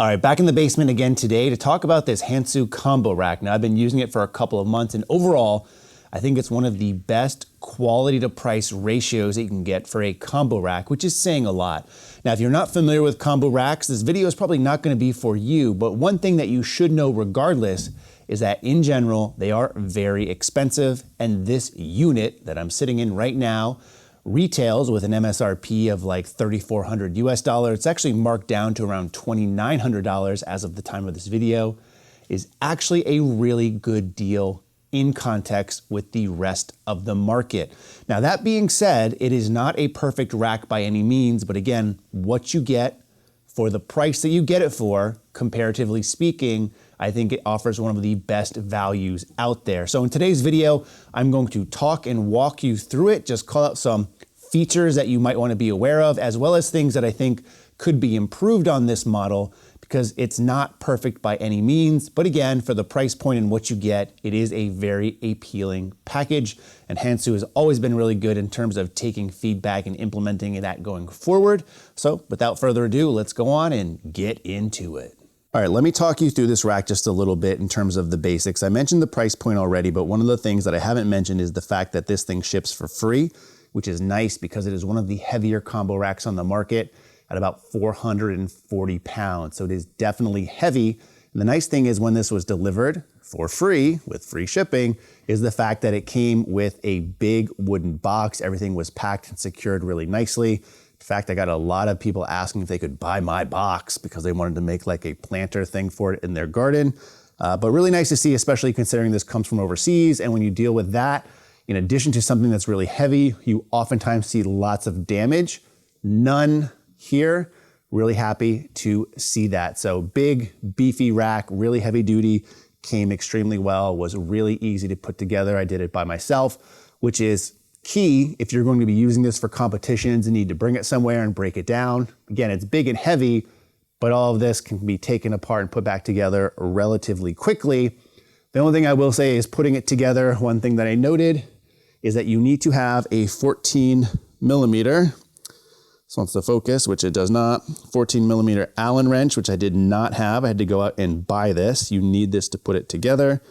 All right, back in the basement again today to talk about this Hansu combo rack. Now, I've been using it for a couple of months, and overall, I think it's one of the best quality to price ratios that you can get for a combo rack, which is saying a lot. Now, if you're not familiar with combo racks, this video is probably not going to be for you, but one thing that you should know regardless is that in general, they are very expensive, and this unit that I'm sitting in right now retails with an MSRP of like $3,400 US. It's actually marked down to around $2,900 as of the time of this video. Is actually a really good deal in context with the rest of the market. Now, that being said, it is not a perfect rack by any means, but again, what you get for the price that you get it for, comparatively speaking, I think it offers one of the best values out there. So in today's video, I'm going to talk and walk you through it, just call out some features that you might want to be aware of, as well as things that I think could be improved on this model, because it's not perfect by any means. But again, for the price point and what you get, it is a very appealing package. And Hansu has always been really good in terms of taking feedback and implementing that going forward. So without further ado, let's go on and get into it. All right, let me talk you through this rack just a little bit in terms of the basics. I mentioned the price point already, but one of the things that I haven't mentioned is the fact that this thing ships for free, which is nice because it is one of the heavier combo racks on the market at about 440 pounds. So it is definitely heavy. And the nice thing is when this was delivered for free with free shipping is the fact that it came with a big wooden box. Everything was packed and secured really nicely. In fact, I got a lot of people asking if they could buy my box because they wanted to make like a planter thing for it in their garden. But really nice to see, especially considering this comes from overseas. And when you deal with that, in addition to something that's really heavy, you oftentimes see lots of damage. None here. Really happy to see that. So big, beefy rack, really heavy duty, came extremely well, was really easy to put together. I did it by myself, which is key if you're going to be using this for competitions and need to bring it somewhere and break it down. Again, it's big and heavy, but all of this can be taken apart and put back together relatively quickly. The only thing I will say is putting it together, one thing that I noted is that you need to have a 14 millimeter, this wants to focus, which it does not, 14 millimeter Allen wrench, which I did not have. I had to go out and buy this. You need this to put it together.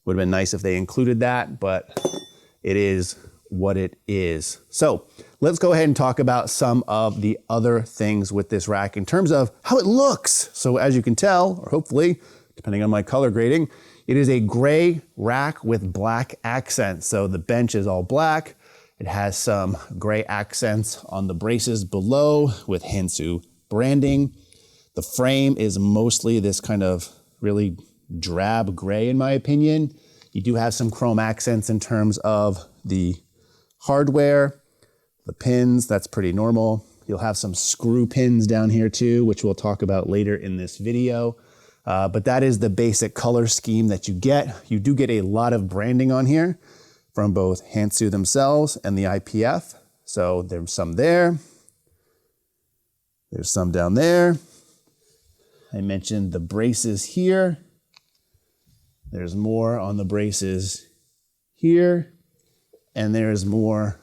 Would have been nice if they included that, but it is what it is. So let's go ahead and talk about some of the other things with this rack in terms of how it looks. So as you can tell, or hopefully, depending on my color grading, it is a gray rack with black accents. So the bench is all black. It has some gray accents on the braces below with Hansu branding. The frame is mostly this kind of really drab gray in my opinion. You do have some chrome accents in terms of the hardware, the pins, that's pretty normal. You'll have some screw pins down here too, which we'll talk about later in this video. But that is the basic color scheme that you get. You do get a lot of branding on here from both Hansu themselves and the IPF. So there's some there. There's some down there. I mentioned the braces here. There's more on the braces here. And there's more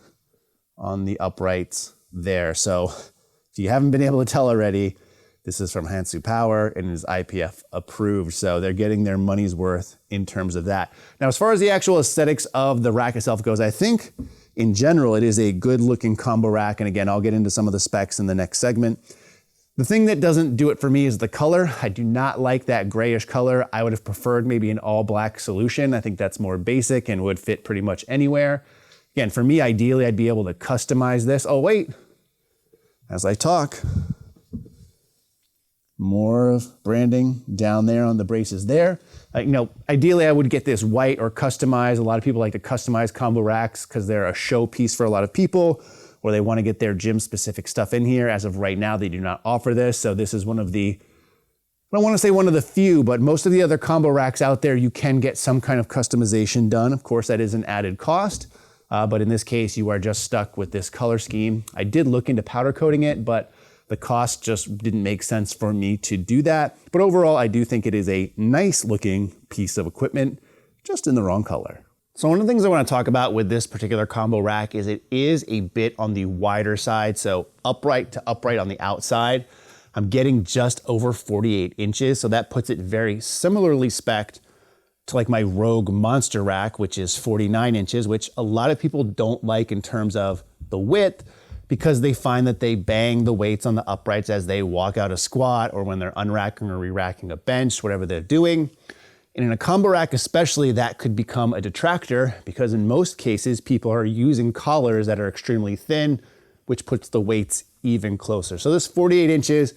on the uprights there. So if you haven't been able to tell already, this is from Hansu Power and is IPF approved. So they're getting their money's worth in terms of that. Now, as far as the actual aesthetics of the rack itself goes, I think in general, it is a good looking combo rack. And again, I'll get into some of the specs in the next segment. The thing that doesn't do it for me is the color. I do not like that grayish color. I would have preferred maybe an all black solution. I think that's more basic and would fit pretty much anywhere. Again, for me, ideally, I'd be able to customize this. Oh, wait, as I talk, more of branding down there on the braces there. Ideally, I would get this white or customize. A lot of people like to customize combo racks because they're a showpiece for a lot of people, or they want to get their gym specific stuff in here. As of right now, they do not offer this. So this is one of the, I don't want to say one of the few, but most of the other combo racks out there, you can get some kind of customization done. Of course, that is an added cost. But in this case, you are just stuck with this color scheme. I did look into powder coating it, but the cost just didn't make sense for me to do that. But overall, I do think it is a nice looking piece of equipment, just in the wrong color. So one of the things I want to talk about with this particular combo rack is it is a bit on the wider side. So upright to upright on the outside. I'm getting just over 48 inches. So that puts it very similarly spec'd to like my Rogue Monster rack, which is 49 inches, which a lot of people don't like in terms of the width, because they find that they bang the weights on the uprights as they walk out a squat or when they're unracking or re-racking a bench, whatever they're doing. And in a combo rack especially, that could become a detractor, because in most cases, people are using collars that are extremely thin, which puts the weights even closer. So this 48 inches,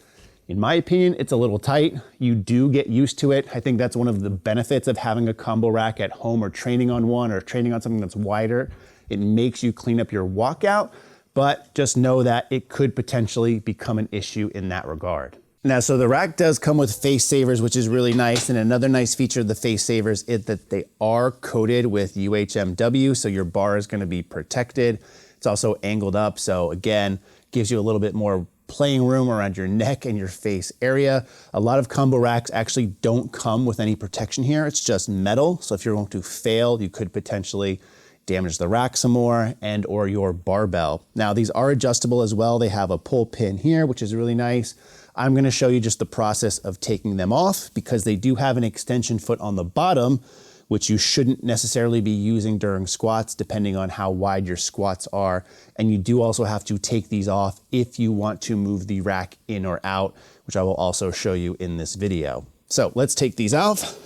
in my opinion, it's a little tight. You do get used to it. I think that's one of the benefits of having a combo rack at home or training on one or training on something that's wider. It makes you clean up your walkout, but just know that it could potentially become an issue in that regard. Now, so the rack does come with face savers, which is really nice. And another nice feature of the face savers is that they are coated with UHMW, so your bar is going to be protected. It's also angled up, so again, gives you a little bit more playing room around your neck and your face area. A lot of combo racks actually don't come with any protection here. It's just metal. So if you're going to fail, you could potentially damage the rack some more and or your barbell. Now these are adjustable as well. They have a pull pin here, which is really nice. I'm going to show you just the process of taking them off, because they do have an extension foot on the bottom, which you shouldn't necessarily be using during squats, depending on how wide your squats are. And you do also have to take these off if you want to move the rack in or out, which I will also show you in this video. So let's take these off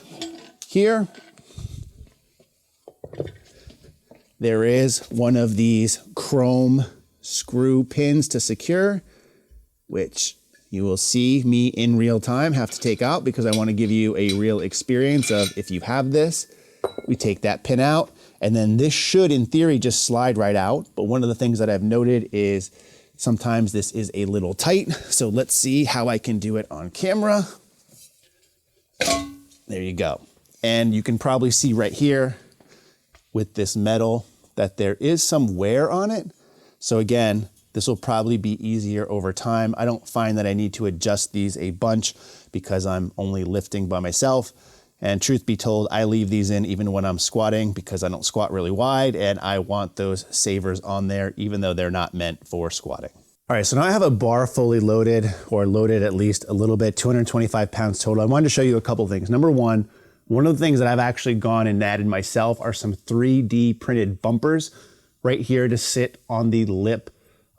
here. There is one of these chrome screw pins to secure, which you will see me in real time have to take out, because I want to give you a real experience of if you have this. We take that pin out, and then this should, in theory, just slide right out. But one of the things that I've noted is sometimes this is a little tight. So let's see how I can do it on camera. There you go. And you can probably see right here with this metal that there is some wear on it. So again, this will probably be easier over time. I don't find that I need to adjust these a bunch because I'm only lifting by myself. And truth be told, I leave these in even when I'm squatting, because I don't squat really wide and I want those savers on there, even though they're not meant for squatting. All right, so now I have a bar fully loaded, or loaded at least a little bit, 225 pounds total. I wanted to show you a couple things. Number one of the things that I've actually gone and added myself are some 3D printed bumpers right here to sit on the lip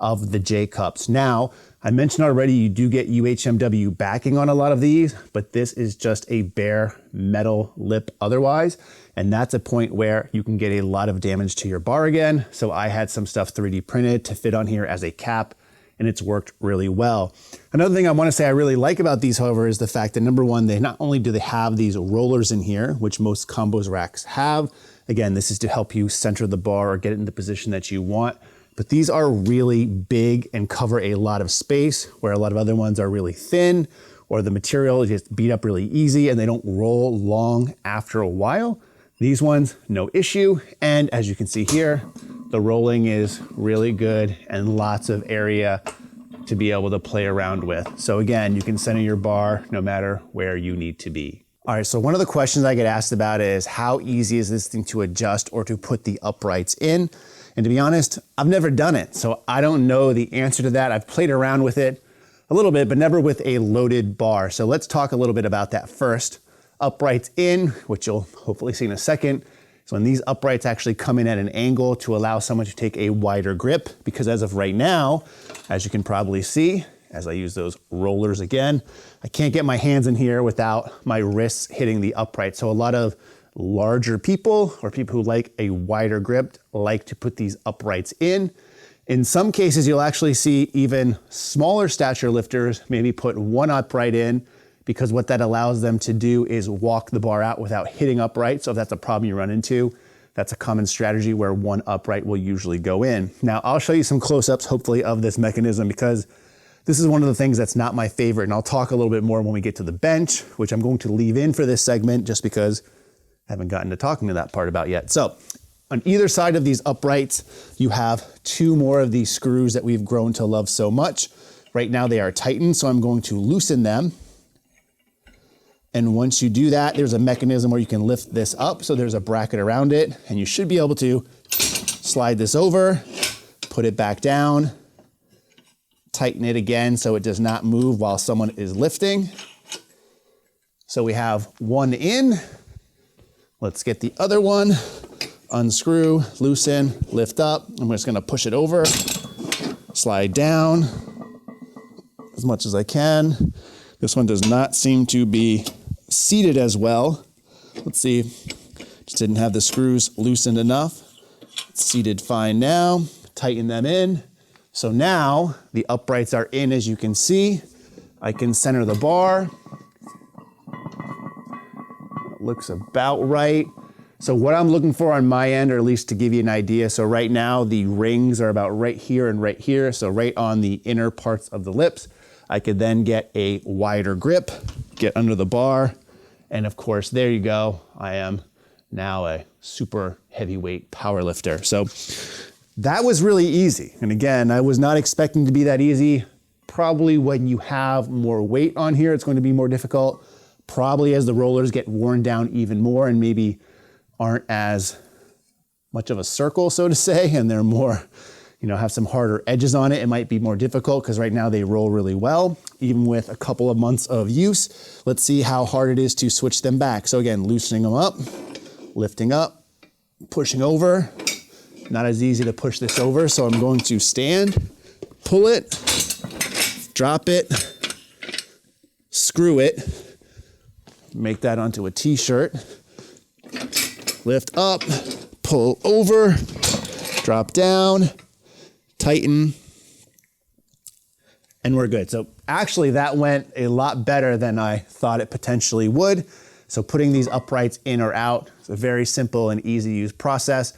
of the J cups. Now, I mentioned already you do get UHMW backing on a lot of these, but this is just a bare metal lip otherwise. And that's a point where you can get a lot of damage to your bar again. So I had some stuff 3D printed to fit on here as a cap, and it's worked really well. Another thing I want to say I really like about these, however, is the fact that number one, they not only do they have these rollers in here, which most combos racks have. Again, this is to help you center the bar or get it in the position that you want. But these are really big and cover a lot of space, where a lot of other ones are really thin, or the material is just beat up really easy and they don't roll long after a while. These ones, no issue. And as you can see here, the rolling is really good and lots of area to be able to play around with. So again, you can center your bar no matter where you need to be. All right, so one of the questions I get asked about is how easy is this thing to adjust or to put the uprights in? And to be honest, I've never done it, so I don't know the answer to that. I've played around with it a little bit, but never with a loaded bar. So let's talk a little bit about that first. Uprights in, which you'll hopefully see in a second. So when these uprights actually come in at an angle to allow someone to take a wider grip, because as of right now, as you can probably see, as I use those rollers again, I can't get my hands in here without my wrists hitting the upright. So a lot of larger people, or people who like a wider grip, like to put these uprights in. In some cases, you'll actually see even smaller stature lifters maybe put one upright in, because what that allows them to do is walk the bar out without hitting upright. So if that's a problem you run into, that's a common strategy where one upright will usually go in. Now, I'll show you some close-ups, hopefully, of this mechanism, because this is one of the things that's not my favorite. And I'll talk a little bit more when we get to the bench, which I'm going to leave in for this segment just because I haven't gotten to talking to that part about yet. So on either side of these uprights, you have two more of these screws that we've grown to love so much. Right now they are tightened, so I'm going to loosen them. And once you do that, there's a mechanism where you can lift this up. So there's a bracket around it, and you should be able to slide this over, put it back down, tighten it again so it does not move while someone is lifting. So we have one in. Let's get the other one. Unscrew, loosen, lift up. I'm just gonna push it over, slide down as much as I can. This one does not seem to be seated as well. Let's see, just didn't have the screws loosened enough. It's seated fine now, tighten them in. So now the uprights are in, as you can see. I can center the bar. Looks about right. So what I'm looking for on my end, or at least to give you an idea, so right now the rings are about right here and right here, so right on the inner parts of the lips. I could then get a wider grip, get under the bar, and of course, there you go. I am now a super heavyweight power lifter. So that was really easy. And again, I was not expecting to be that easy. Probably when you have more weight on here, it's going to be more difficult. Probably as the rollers get worn down even more and maybe aren't as much of a circle, so to say, and they're more, have some harder edges on it, it might be more difficult because right now they roll really well, even with a couple of months of use. Let's see how hard it is to switch them back. So again, loosening them up, lifting up, pushing over. Not as easy to push this over, so I'm going to stand, pull it, drop it, screw it, make that onto a t-shirt, lift up, pull over, drop down, tighten, and we're good. So actually that went a lot better than I thought it potentially would. So putting these uprights in or out is a very simple and easy to use process.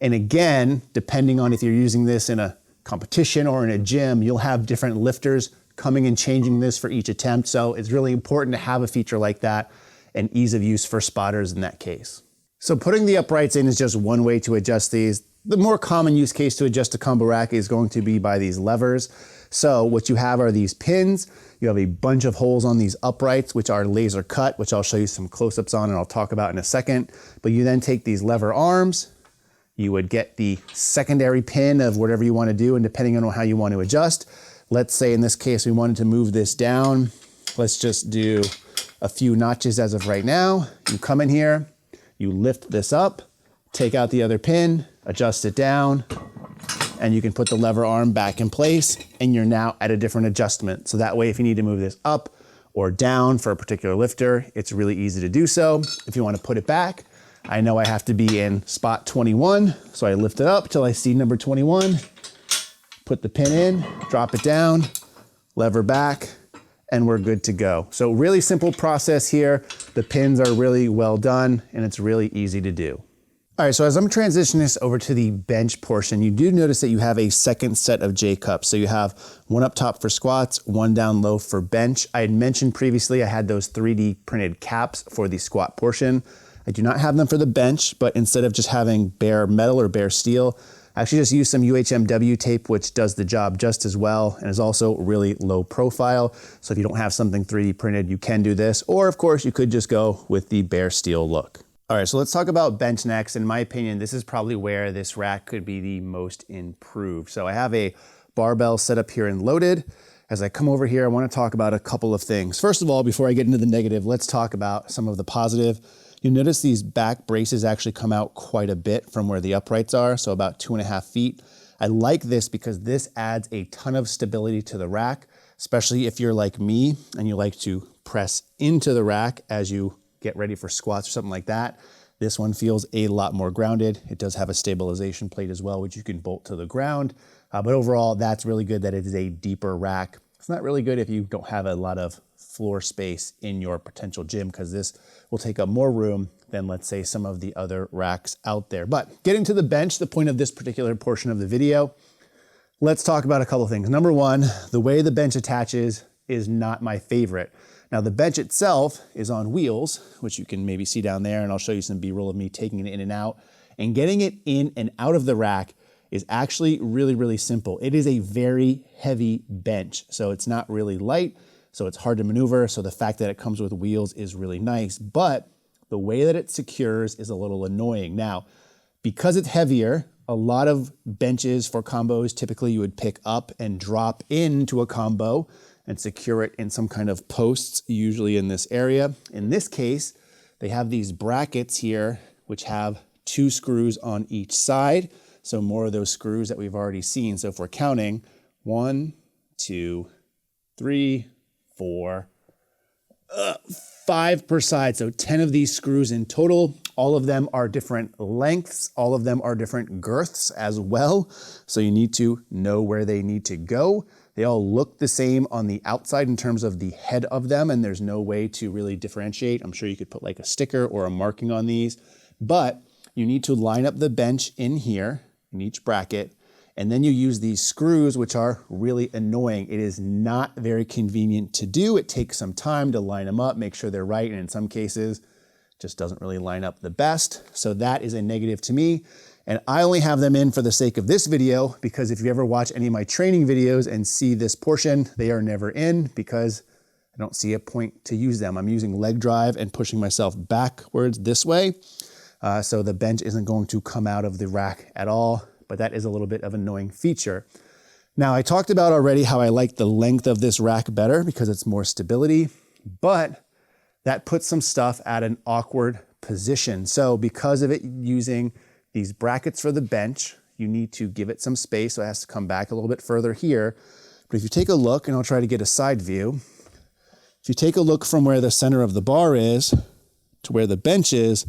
And again, depending on if you're using this in a competition or in a gym, you'll have different lifters coming and changing this for each attempt. So it's really important to have a feature like that and ease of use for spotters in that case. So putting the uprights in is just one way to adjust these. The more common use case to adjust a combo rack is going to be by these levers. So what you have are these pins. You have a bunch of holes on these uprights, which are laser cut, which I'll show you some close-ups on and I'll talk about in a second. But you then take these lever arms, you would get the secondary pin of whatever you want to do, and depending on how you want to adjust. Let's say in this case, we wanted to move this down. Let's just do a few notches as of right now. You come in here, you lift this up, take out the other pin, adjust it down, and you can put the lever arm back in place, and you're now at a different adjustment. So that way, if you need to move this up or down for a particular lifter, it's really easy to do so. If you want to put it back, I know I have to be in spot 21, so I lift it up till I see number 21, put the pin in, drop it down, lever back, and we're good to go. So really simple process here. The pins are really well done, and it's really easy to do. All right, so as I'm transitioning this over to the bench portion, you do notice that you have a second set of J-cups. So you have one up top for squats, one down low for bench. I had mentioned previously I had those 3D printed caps for the squat portion. I do not have them for the bench, but instead of just having bare metal or bare steel, I actually just use some UHMW tape, which does the job just as well and is also really low profile. So if you don't have something 3D printed, you can do this. Or of course, you could just go with the bare steel look. All right, so let's talk about bench next. In my opinion, this is probably where this rack could be the most improved. So I have a barbell set up here and loaded. As I come over here, I want to talk about a couple of things. First of all, before I get into the negative, let's talk about some of the positive. You'll notice these back braces actually come out quite a bit from where the uprights are, so about 2.5 feet. I like this because this adds a ton of stability to the rack, especially if you're like me and you like to press into the rack as you get ready for squats or something like that. This one feels a lot more grounded. It does have a stabilization plate as well, which you can bolt to the ground. But overall, that's really good that it is a deeper rack. It's not really good if you don't have a lot of floor space in your potential gym, because this will take up more room than, let's say, some of the other racks out there. But getting to the bench, the point of this particular portion of the video, let's talk about a couple of things. Number one, the way the bench attaches is not my favorite. Now the bench itself is on wheels, which you can maybe see down there, and I'll show you some B-roll of me taking it in and out. And getting it in and out of the rack is actually really, really simple. It is a very heavy bench, so it's not really light, so it's hard to maneuver. So the fact that it comes with wheels is really nice, but the way that it secures is a little annoying. Now, because it's heavier, a lot of benches for combos, typically you would pick up and drop into a combo and secure it in some kind of posts, usually in this area. In this case, they have these brackets here, which have 2 screws on each side. So more of those screws that we've already seen. So if we're counting 1, 2, 3, 4, 5 per side. So 10 of these screws in total. All of them are different lengths. All of them are different girths as well. So you need to know where they need to go. They all look the same on the outside in terms of the head of them, and there's no way to really differentiate. I'm sure you could put like a sticker or a marking on these, but you need to line up the bench in here in each bracket, and then you use these screws, which are really annoying. It is not very convenient to do. It takes some time to line them up, make sure they're right, and in some cases, just doesn't really line up the best. So that is a negative to me. And I only have them in for the sake of this video, because if you ever watch any of my training videos and see this portion, they are never in because I don't see a point to use them. I'm using leg drive and pushing myself backwards this way. So the bench isn't going to come out of the rack at all, but that is a little bit of an annoying feature. Now, I talked about already how I like the length of this rack better because it's more stability, but that puts some stuff at an awkward position. So because of it using these brackets for the bench, you need to give it some space, so it has to come back a little bit further here. But if you take a look, and I'll try to get a side view, if you take a look from where the center of the bar is to where the bench is,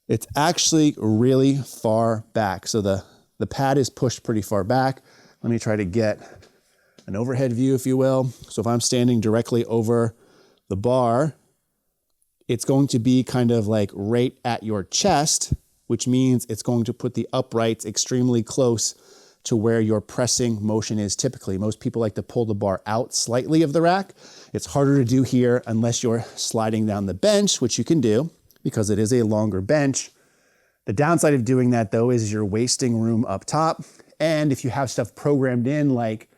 it's actually really far back. So the pad is pushed pretty far back. Let me try to get an overhead view, if you will. So if I'm standing directly over the bar, it's going to be kind of like right at your chest, which means it's going to put the uprights extremely close to where your pressing motion is typically. Most people like to pull the bar out slightly of the rack. It's harder to do here unless you're sliding down the bench, which you can do because it is a longer bench. The downside of doing that though is you're wasting room up top. And if you have stuff programmed in like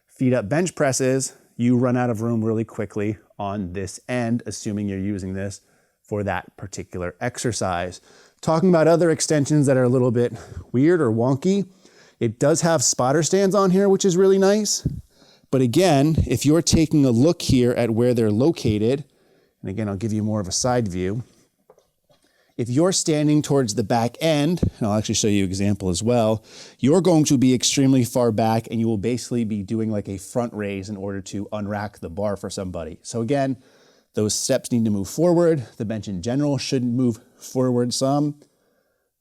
feet up bench presses, you run out of room really quickly on this end, assuming you're using this for that particular exercise. Talking about other extensions that are a little bit weird or wonky, it does have spotter stands on here, which is really nice. But again, if you're taking a look here at where they're located, and again, I'll give you more of a side view. If you're standing towards the back end, and I'll actually show you an example as well, you're going to be extremely far back and you will basically be doing like a front raise in order to unrack the bar for somebody. So again, those steps need to move forward. The bench in general should move forward some,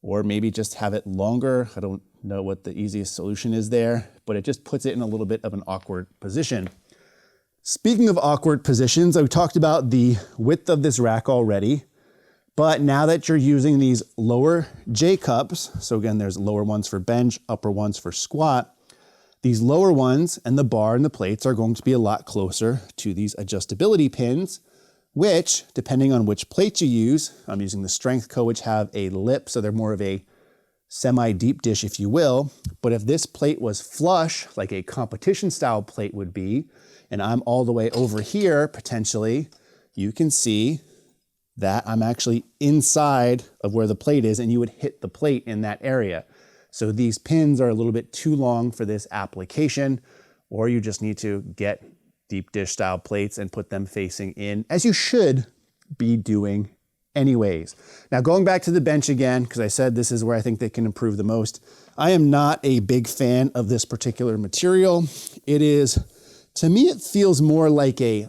or maybe just have it longer. I don't know what the easiest solution is there, but it just puts it in a little bit of an awkward position. Speaking of awkward positions, I talked about the width of this rack already. But now that you're using these lower J cups, so again, there's lower ones for bench, upper ones for squat, these lower ones and the bar and the plates are going to be a lot closer to these adjustability pins, which, depending on which plate you use, I'm using the Strength Co, which have a lip, so they're more of a semi-deep dish, if you will. But if this plate was flush, like a competition style plate would be, and I'm all the way over here, potentially, you can see that I'm actually inside of where the plate is, and you would hit the plate in that area. So these pins are a little bit too long for this application, or you just need to get deep dish style plates and put them facing in, as you should be doing anyways. Now going back to the bench again, because I said this is where I think they can improve the most. I am not a big fan of this particular material. It is, to me, it feels more like a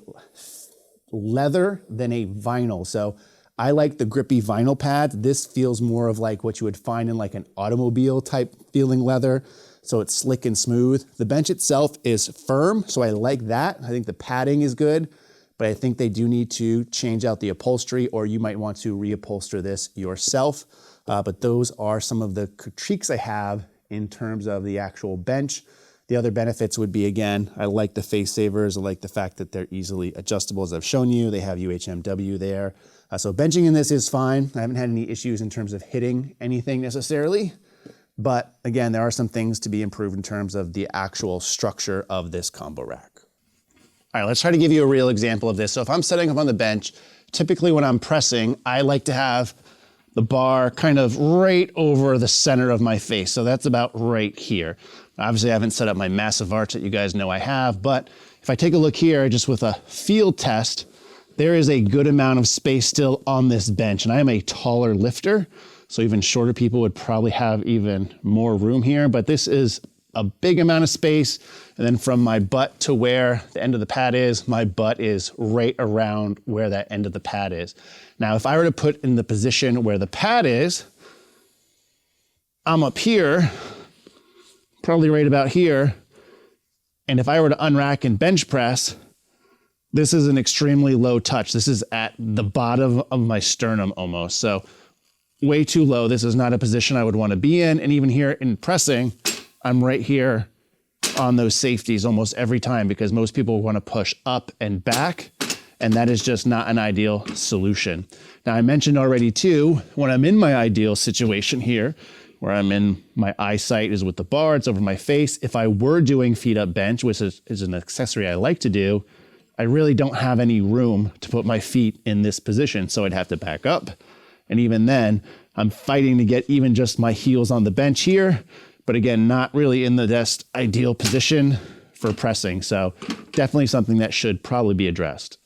leather than a vinyl. So I like the grippy vinyl pads. This feels more of like what you would find in like an automobile type feeling leather. So it's slick and smooth. The bench itself is firm, so I like that. I think the padding is good, but I think they do need to change out the upholstery, or you might want to reupholster this yourself. But those are some of the critiques I have in terms of the actual bench. The other benefits would be, again, I like the face savers. I like the fact that they're easily adjustable, as I've shown you. They have UHMW there. So benching in this is fine. I haven't had any issues in terms of hitting anything necessarily. But again, there are some things to be improved in terms of the actual structure of this combo rack. All right, let's try to give you a real example of this. So if I'm setting up on the bench, typically when I'm pressing, I like to have the bar kind of right over the center of my face. So that's about right here. Obviously I haven't set up my massive arch that you guys know I have, but if I take a look here just with a field test, there is a good amount of space still on this bench, and I am a taller lifter, so even shorter people would probably have even more room here, but this is a big amount of space. And then from my butt to where the end of the pad is, my butt is right around where that end of the pad is. Now, if I were to put in the position where the pad is, I'm up here, probably right about here. And if I were to unrack and bench press, this is an extremely low touch. This is at the bottom of my sternum almost. So way too low. This is not a position I would want to be in. And even here in pressing, I'm right here on those safeties almost every time, because most people want to push up and back, and that is just not an ideal solution. Now, I mentioned already too, when I'm in my ideal situation here, where I'm in my eyesight is with the bar, it's over my face. If I were doing feet up bench, which is an accessory I like to do, I really don't have any room to put my feet in this position. So I'd have to back up. And even then, I'm fighting to get even just my heels on the bench here. But again, not really in the best ideal position for pressing. So definitely something that should probably be addressed.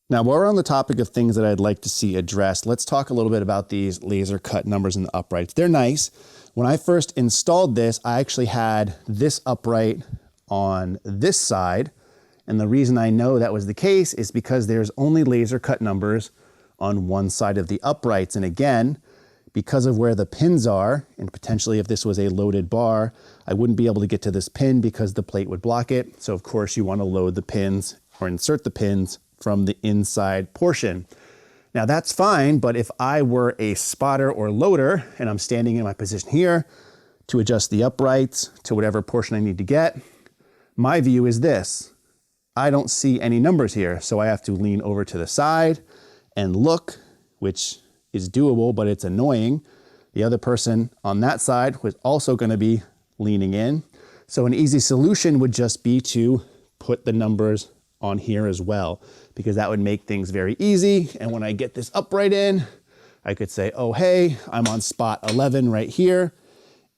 Now, while we're on the topic of things that I'd like to see addressed, let's talk a little bit about these laser cut numbers in the uprights. They're nice. When I first installed this, I actually had this upright on this side. And the reason I know that was the case is because there's only laser cut numbers on one side of the uprights. And again, because of where the pins are, and potentially if this was a loaded bar, I wouldn't be able to get to this pin because the plate would block it. So of course you want to load the pins or insert the pins from the inside portion. Now that's fine, but if I were a spotter or loader and I'm standing in my position here to adjust the uprights to whatever portion I need to get, my view is this. I don't see any numbers here, so I have to lean over to the side and look, which is doable, but it's annoying. The other person on that side was also going to be leaning in. So an easy solution would just be to put the numbers on here as well, because that would make things very easy. And when I get this upright in, I could say, oh, hey, I'm on spot 11 right here.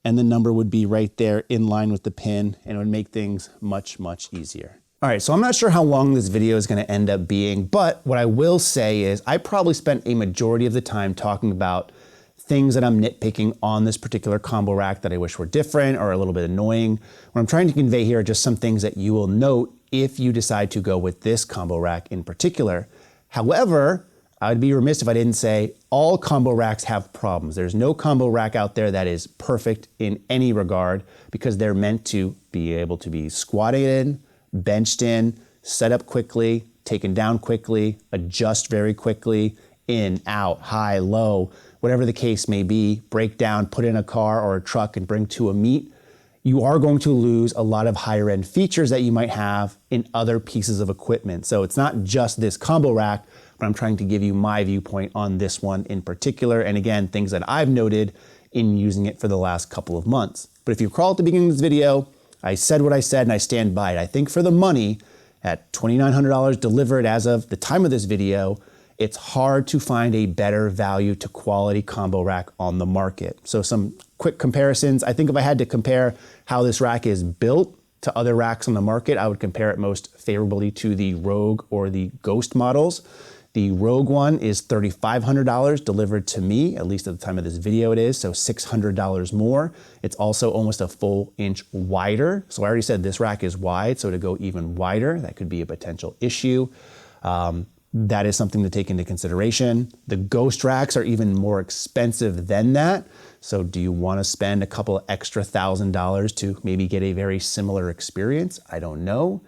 And the number would be right there in line with the pin, and it would make things much, much easier. All right, so I'm not sure how long this video is gonna end up being, but what I will say is I probably spent a majority of the time talking about things that I'm nitpicking on this particular combo rack that I wish were different or a little bit annoying. What I'm trying to convey here are just some things that you will note if you decide to go with this combo rack in particular. However, I would be remiss if I didn't say all combo racks have problems. There's no combo rack out there that is perfect in any regard, because they're meant to be able to be squatted in, benched in, set up quickly, taken down quickly, adjust very quickly, in, out, high, low, whatever the case may be, break down, put in a car or a truck and bring to a meet. You are going to lose a lot of higher end features that you might have in other pieces of equipment. So it's not just this combo rack, but I'm trying to give you my viewpoint on this one in particular. And again, things that I've noted in using it for the last couple of months. But if you recall at the beginning of this video, I said what I said and I stand by it. I think for the money, at $2,900 delivered as of the time of this video, it's hard to find a better value to quality combo rack on the market. So some quick comparisons. I think if I had to compare how this rack is built to other racks on the market, I would compare it most favorably to the Rogue or the Ghost models. The Rogue one is $3,500 delivered to me, at least at the time of this video it is, so $600 more. It's also almost a full inch wider. So I already said this rack is wide, so to go even wider, that could be a potential issue. That is something to take into consideration. The Ghost racks are even more expensive than that. So do you want to spend a couple of extra $1,000 to maybe get a very similar experience? I don't know.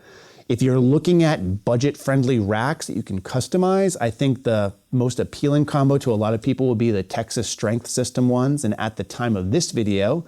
If you're looking at budget-friendly racks that you can customize, I think the most appealing combo to a lot of people will be the Texas Strength System ones. And at the time of this video,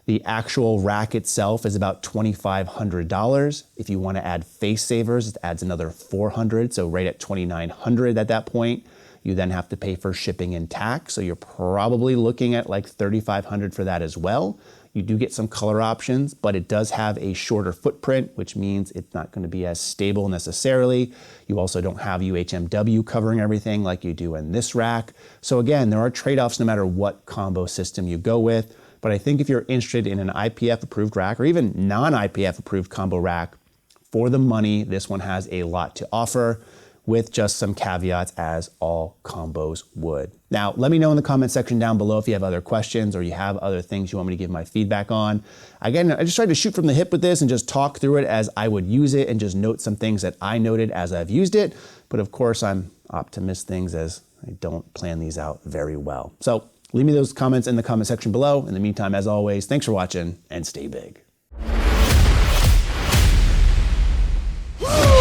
the actual rack itself is about $2,500. If you want to add face savers, it adds another $400, so right at $2,900 at that point. You then have to pay for shipping and tax, so you're probably looking at like $3,500 for that as well. You do get some color options, but it does have a shorter footprint, which means it's not going to be as stable necessarily. You also don't have UHMW covering everything like you do in this rack. So again, there are trade-offs no matter what combo system you go with. But I think if you're interested in an IPF approved rack or even non-IPF approved combo rack, for the money, this one has a lot to offer, with just some caveats as all combos would. Now, let me know in the comment section down below if you have other questions or you have other things you want me to give my feedback on. Again, I just tried to shoot from the hip with this and just talk through it as I would use it and just note some things that I noted as I've used it. But of course, I'm optimist things as I don't plan these out very well. So leave me those comments in the comment section below. In the meantime, as always, thanks for watching and stay big. Woo!